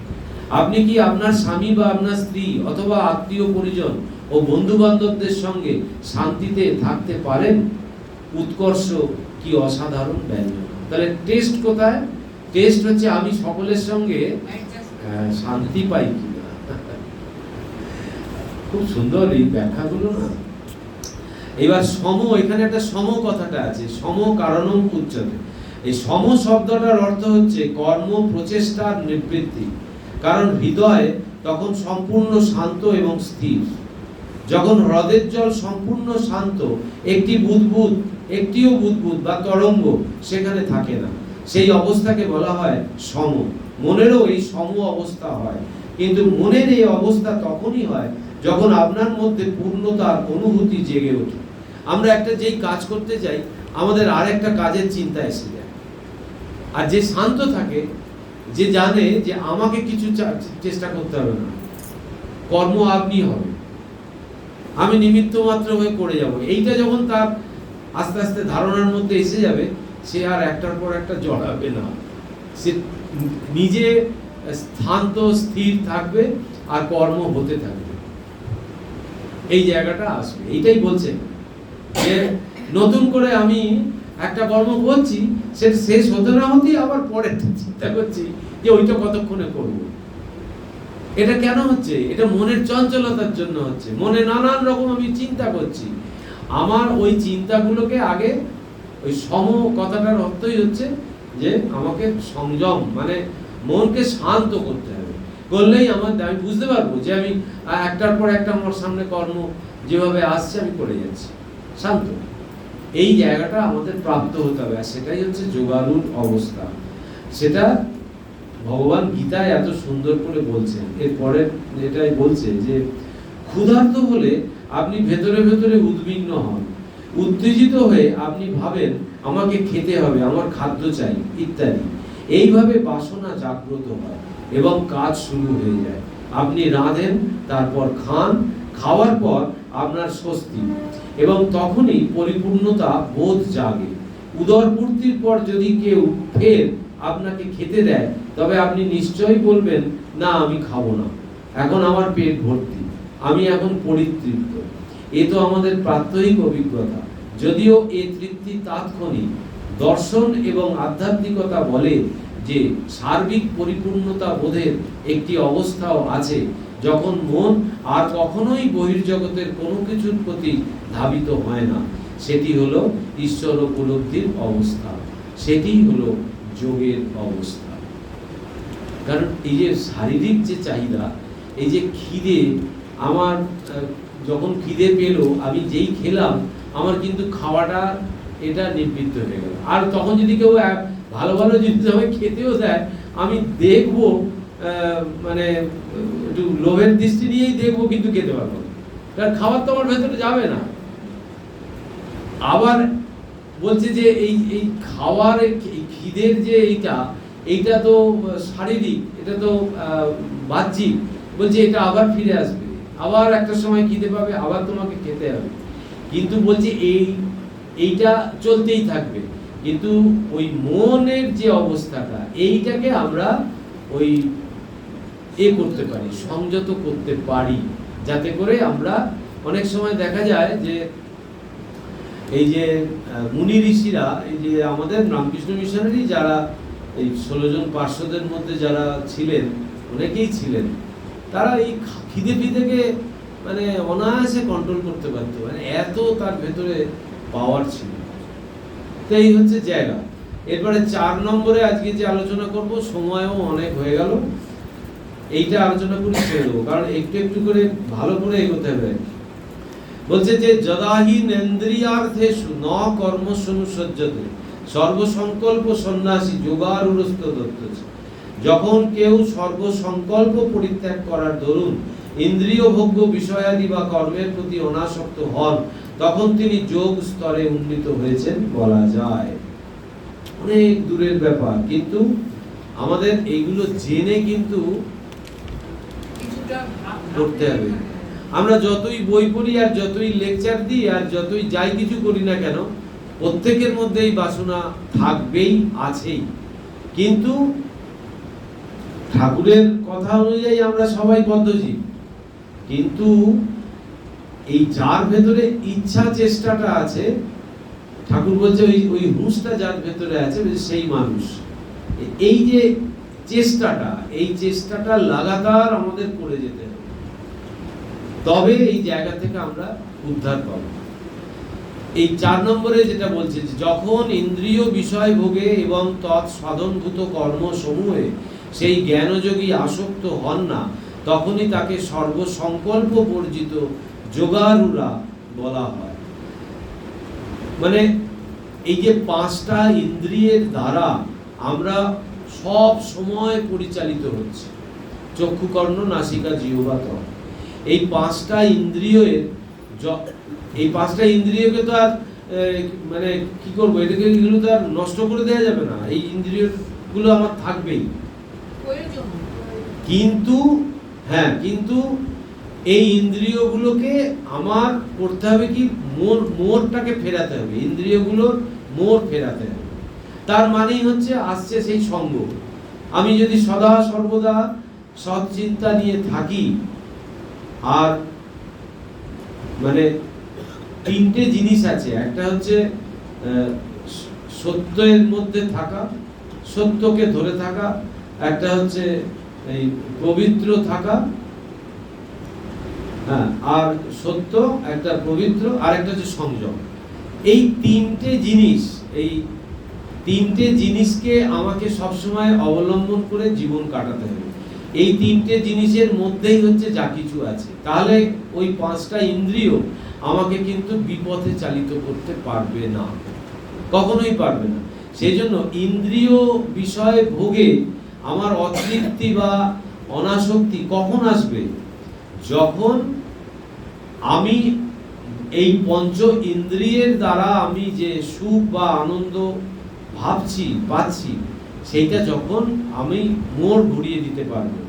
আপনি কি আপনার স্বামী বা আপনার স্ত্রী অথবা আত্মীয় পরিজন ও বন্ধু বান্ধবদের সঙ্গে শান্তিতে থাকতে পারেন? উৎকর্ষ কি অসাধারণ ব্যঞ্জন। তাহলে টেস্ট কোথায়? টেস্ট হচ্ছে আমি সকলের সঙ্গে শান্তি পাই কিনা। খুব সুন্দর এই ব্যাখ্যাগুলো না। এবার সম, এখানে একটা সম কথাটা আছে, সম কারণম উচ্চতে। এই সম শব্দটার অর্থ হচ্ছে কর্ম প্রচেষ্টার নিবৃত্তি, কারণ হৃদয় তখন সম্পূর্ণ শান্ত এবং স্থির। যখন হ্রদের জল সম্পূর্ণ শান্ত, একটিও বুদবুদ বা তরঙ্গ সেখানে থাকে না, সেই অবস্থাকে বলা হয় সম। মনেরও এই সম অবস্থা হয়, কিন্তু মনের এই অবস্থা তখনই হয় যখন আপনার মধ্যে পূর্ণতার অনুভূতি জেগে ওঠে। আমরা একটা যেই কাজ করতে যাই, আমাদের আর একটা কাজের চিন্তা এসে যায়। আর যে শান্ত থাকে, যে জানে যে আমাকে কিছু চেষ্টা করতে হবে না, কর্ম আপনি হবে, আমি নিমিত্ত মাত্র হয়ে করে যাব, এইটা যখন তার আস্তে আস্তে ধারণার মধ্যে এসে যাবে, সে আর একটার পর একটা জড়াবে না, সে নিজে শান্ত স্থির থাকবে আর কর্ম হতে থাকবে। এই জায়গাটা আসবে, এইটাই বলছেন যে নতুন করে আমি একটা কর্ম করছি, সেটা শেষ হতে না হতেই আবার পরে চিন্তা করছি যে ওইটা কতক্ষণে করব। এটা কেন হচ্ছে? এটা মনের চঞ্চলতার জন্য হচ্ছে। মনে নানান রকম আমি চিন্তা করছি, আমার ওই চিন্তাগুলোকে আগে, ওই সম কথাটার অর্থই হচ্ছে যে আমাকে সংযম, মানে মনকে শান্ত করতে হবে। করলেই আমি বুঝতে পারবো যে আমি একটার পর একটা আমার সামনে কর্ম যেভাবে আসছে আমি করে যাচ্ছি শান্ত। এই জায়গাটা আমাদের প্রাপ্ত হতে হবে, আর সেটাই হচ্ছে যোগারূঢ় অবস্থা। সেটা ভগবান গীতায় এত সুন্দর করে বলছেন। এরপরে এটাই বলছে যে ক্ষুধার্ত হলে আপনি ভেতরে ভেতরে উদ্বিগ্ন হন, উত্তেজিত হয়ে আপনি ভাবেন আমাকে খেতে হবে, আমার খাদ্য চাই ইত্যাদি। এইভাবে বাসনা জাগ্রত হয় এবং কাজ শুরু হয়ে যায়। আপনি রাঁধেন, তারপর খান, খাওয়ার পর আপনার স্বস্তি, এবং তখনই পরিপূর্ণতা বোধ জাগে। উদরপূর্তির পর যদি কেউ ফের আপনাকে খেতে দেয়, তবে আপনি নিশ্চয়ই বলবেন, না আমি খাবো না, এখন আমার পেট ভর্তি, আমি এখন পরিতৃপ্ত। এ তো আমাদের প্রাত্যহিক অভিজ্ঞতা, যদিও এ তৃপ্তি তাৎক্ষণিক। দর্শন এবং আধ্যাত্মিকতা বলে যে সার্বিক পরিপূর্ণতা বোধের একটি অবস্থাও আছে, যখন মন আর কখনোই বহির্জগতের কোনো কিছুর প্রতি ধাবিত হয় না। সেটি হলো ঈশ্বর উপলব্ধির অবস্থা, সেটি হলো যোগের অবস্থা। কারণ এই যে শারীরিক যে চাহিদা, এই যে খিদে, আমার যখন খিদে পেল, আমি যেই খেলাম, আমার কিন্তু খাওয়াটা এটা নিবৃত্ত হয়ে গেল। আর তখন যদি কেউ ভালো ভালো জিনিস আমাকে খেতেও দেয়, আমি দেখবো, মানে একটু লোভের দৃষ্টি নিয়েই দেখবো, কিন্তু খেতে পারবো না, কারণ খাবার তো আমার ভেতরে যাবে না। আবার বলছে যে এই খাওয়ার খিদের যে এইটা তো শারীরিক, এটা তো বাহ্যিক। বলছে এটা আবার ফিরে আসবে, আবার একটা সময় খিদে পাবে, আবার তোমাকে খেতে হবে। কিন্তু বলছে এইটা চলতেই থাকবে। কিন্তু ওই মনের যে অবস্থাটা, এইটাকে আমরা ওই করতে পারি, সংযত করতে পারি, যাতে করে আমরা অনেক সময় দেখা যায় যে এই যে মুনি ঋষিরা, এই যে আমাদের রামকৃষ্ণ মিশনেরই যারা এই 16 জন পার্শ্বদের মধ্যে যারা ছিলেন, অনেকেই ছিলেন, তারা এই খিদে ফিদেকে মানে অনায়াসে কন্ট্রোল করতে পারতো, মানে এত তার ভেতরে পাওয়ার ছিল। তো এই হচ্ছে জায়গা। এরপরে 4 নম্বরে আজকে যে আলোচনা করব, সময়ও অনেক হয়ে গেল, এইটা আলোচনা করে ছেড়ে দেবো, কারণ একটু একটু করে ভালো করে এগোতে হবে। বলছে যে যদাহি নেন্দ্রিয়ার্থেষু ন কর্মসনুসজ্জতে সর্বসংকল্প সন্ন্যাসী যোগারুরস্ত দত্তছে। যখন কেউ সর্বসংকল্প পরিত্যাগ করার দরুন ইন্দ্রিয় ভোগ্য বিষয়াদি বা কর্মের প্রতি অনাসক্ত হন, তখন তিনি যোগ স্তরে উন্নীত হয়েছেন বলা যায়। অনেক দূরের ব্যাপার, কিন্তু আমাদের এইগুলো জেনে কিন্তু করতে হবে। আমরা যতই বই পড়ি আর যতই লেকচার দিই আর যতই যাই কিছু করি না কেন, প্রত্যেকের মধ্যে এই বাসনা থাকবেই, আছেই। কিন্তু ঠাকুরের কথা অনুযায়ী আমরা সবাই বদ্ধজীব, কিন্তু এই যার ভেতরে ইচ্ছা চেষ্টাটা আছে, ঠাকুর বলছে ওই হুঁশটা যার ভেতরে আছে সেই মানুষ। এই যে চেষ্টাটা, এই চেষ্টাটা লাগাতার আমাদের করে যেতে হবে, তবে এই জায়গা থেকে আমরা উদ্ধার পাবো। এই 4 নম্বরে যেটা বলছে, যখন ইন্দ্রিয় বিষয় ভোগে এবং তৎ সাধনভূত কর্ম সমূহে সেই জ্ঞানযোগী আসক্ত হন না, তখনই তাকে সর্বসংকল্প বর্জিত যোগারুরা বলা হয়। মানে এই যে 5টা ইন্দ্রিয়ের দ্বারা আমরা সব সময় পরিচালিত হচ্ছে, চক্ষু কর্ণ নাসিকা জিহ্বা ত্বক, এই 5টা ইন্দ্রিয়ের, এই 5টা ইন্দ্রিয়কে তো আর মানে কি করবো, এগুলো তো আর নষ্ট করে দেওয়া যাবে না। এই ইন্দ্রিয়গুলো আমার থাকবেই, কিন্তু কিন্তু এই ইন্দ্রিয়গুলোকে আমার করতে হবে কি, মোড়টাকে ফেরাতে হবে, ইন্দ্রিয়গুলোর মোড় ফেরাতে হবে। তার মানেই হচ্ছে আসছে সেই সঙ্গ। আমি যদি সদা সর্বদা সৎ চিন্তা নিয়ে থাকি, আর মানে 3টে জিনিস আছে, একটা হচ্ছে সত্যের মধ্যে থাকা, সত্যকে ধরে থাকা, একটা হচ্ছে এই পবিত্র থাকা, আর সত্য একটা পবিত্র, আর একটা হচ্ছে সংযম। এই 3টে জিনিস, এই 3টে জিনিসকে আমাকে সবসময় অবলম্বন করে জীবন কাটাতে হবে। এই 3টে জিনিসের মধ্যেই হচ্ছে যা কিছু আছে। তাহলে ওই 5টা ইন্দ্রিয় আমাকে কিন্তু বিপথে চালিত করতে পারবে না, কখনোই পারবে না। সেই জন্য ইন্দ্রিয় বিষয় ভোগে আমার অতৃপ্তি বা অনাসক্তি কখন আসবে, যখন আমি এই পঞ্চ ইন্দ্রিয়ের দ্বারা আমি যে সুখ বা আনন্দ ভাবছি পাচ্ছি, সেইটা যখন আমি মোড় ঘুরিয়ে দিতে পারবো,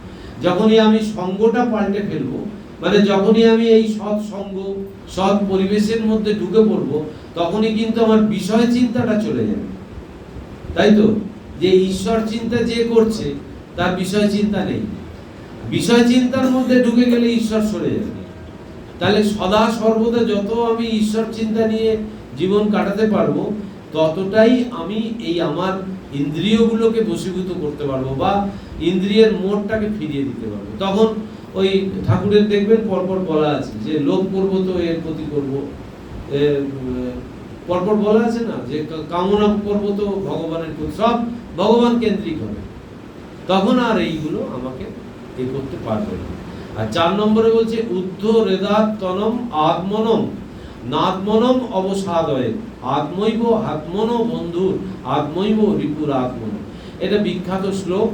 যখনই আমি সঙ্গটা পাল্টে ফেলবো, মানে যখনই আমি এই সৎ সঙ্গ সৎ পরিবেশের মধ্যে ঢুকে পড়বো, তখনই কিন্তু আমার বিষয় চিন্তাটা চলে যাবে। তাই তো, যে ঈশ্বর চিন্তা যে করছে তার বিষয় চিন্তা নেই, বিষয় চিন্তার মধ্যে ঢুকে গেলে ঈশ্বর সরে যাবে। তাহলে সদা সর্বদা যত আমি ঈশ্বর চিন্তা নিয়ে জীবন কাটাতে পারবো, ততটাই আমি এই আমার ইন্দ্রিয়গুলোকে বশীভূত করতে পারবো, বা ইন্দ্রিয়ের মোড়টাকে ফিরিয়ে দিতে পারবো। তখন ওই ঠাকুরের দেখবেন পরপর বলা আছে যে লোভ করবো তো এর প্রতি করবো, পরপর বলা আছে না যে কামনা করবো তো ভগবানের প্রতি, সব ভগবান কেন্দ্রিক হবে, তখন আর এইগুলো আমাকে এই করতে পারবে না। আর 4 নম্বরে বলছে উদ্ধ রেদাত্তনম আত্মনম নাত্মনম অবসাদয়ে আত্মৈব আত্মন বন্ধু আত্মৈব রিপুর আত্মন। এটা বিখ্যাত শ্লোক,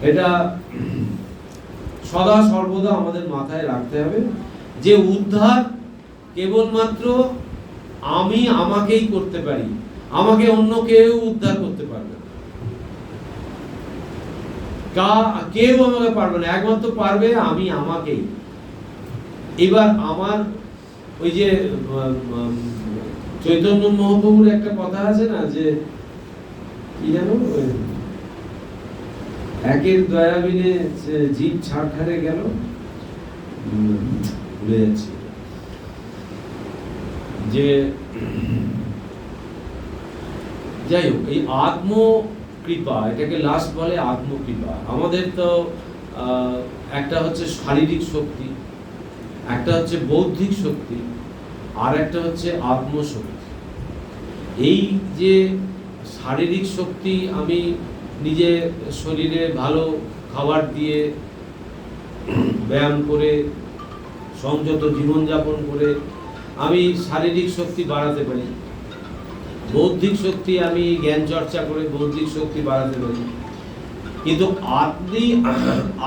এটা সদা সর্বদা আমাদের মাথায় রাখতে হবে যে উদ্ধার কেবলমাত্র আমি আমাকেই করতে পারি, আমাকে অন্য কেউ উদ্ধার করতে পারবে না, কেউ আমাকে পারবে না, একমাত্র পারবে আমি আমাকেই। এবার আমার ওই যে চৈতন্য মহাপ্রভুর একটা কথা আছে না, যে কি জানো, একের দয়া বিনে জীব ছাড়খারে গেল, ভুলে যাচ্ছি, যে যাই হোক, এই আত্মকৃপা, এটাকে লাস্ট বলে আত্মকৃপা। আমাদের তো একটা হচ্ছে শারীরিক শক্তি, একটা হচ্ছে বৌদ্ধিক শক্তি, আর একটা হচ্ছে আত্মশক্তি। এই যে শারীরিক শক্তি, আমি নিজে শরীরে ভালো খাবার দিয়ে ব্যায়াম করে সংযত জীবনযাপন করে আমি শারীরিক শক্তি বাড়াতে পারি, বৌদ্ধিক শক্তি আমি জ্ঞান চর্চা করে বৌদ্ধিক শক্তি বাড়াতে পারি। কিন্তু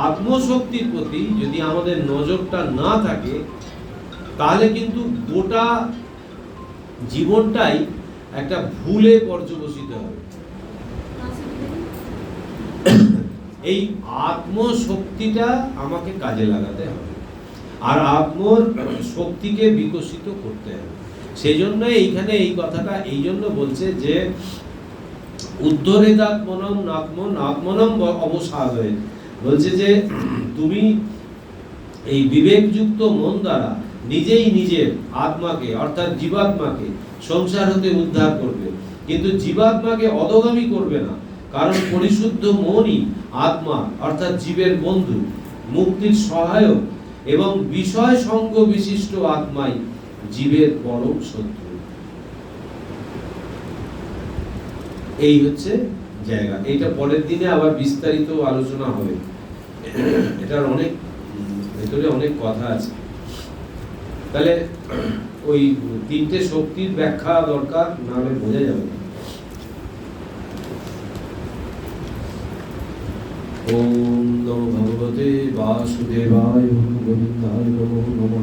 আত্মশক্তির প্রতি যদি আমাদের নজরটা না থাকে, তাহলে কিন্তু গোটা জীবনটাই একটা ভুলে পর্যবসিত হবে। এই আত্মশক্তিটা আমাকে কাজে লাগাতে হবে, আর আত্মশক্তিকে বিকশিত করতে হবে। সেই জন্য এইখানে এই কথাটা এই জন্য বলছে যে উদ্ধরেদাত্মনম নাত্মনম অবসাদয়ে, বলছে যে তুমি এই বিবেকযুক্ত মন দ্বারা নিজেই নিজের আত্মাকে অর্থাৎ জীবাত্মাকে সংসার হতে উদ্ধার করবে, কিন্তু জীবাত্মাকে অধোগামী করবে না, কারণ পরিশুদ্ধ মনই আত্মা অর্থাৎ জীবের বন্ধু, মুক্তির সহায়ক, এবং বিষয় সঙ্গ বিশিষ্ট আত্মাই জীবের পরম শত্রু। এই হচ্ছে জায়গা। এইটা পরের দিনে আবার বিস্তারিত আলোচনা হবে, এটার অনেক ভেতরে অনেক কথা আছে। তাহলে ওই তিনটে শক্তির ব্যাখ্যা দরকার, না হলে বোঝা যাবে না। ওম নমো ভগবতে বাসুদেবায়, গোবিন্দায় নমো নমঃ।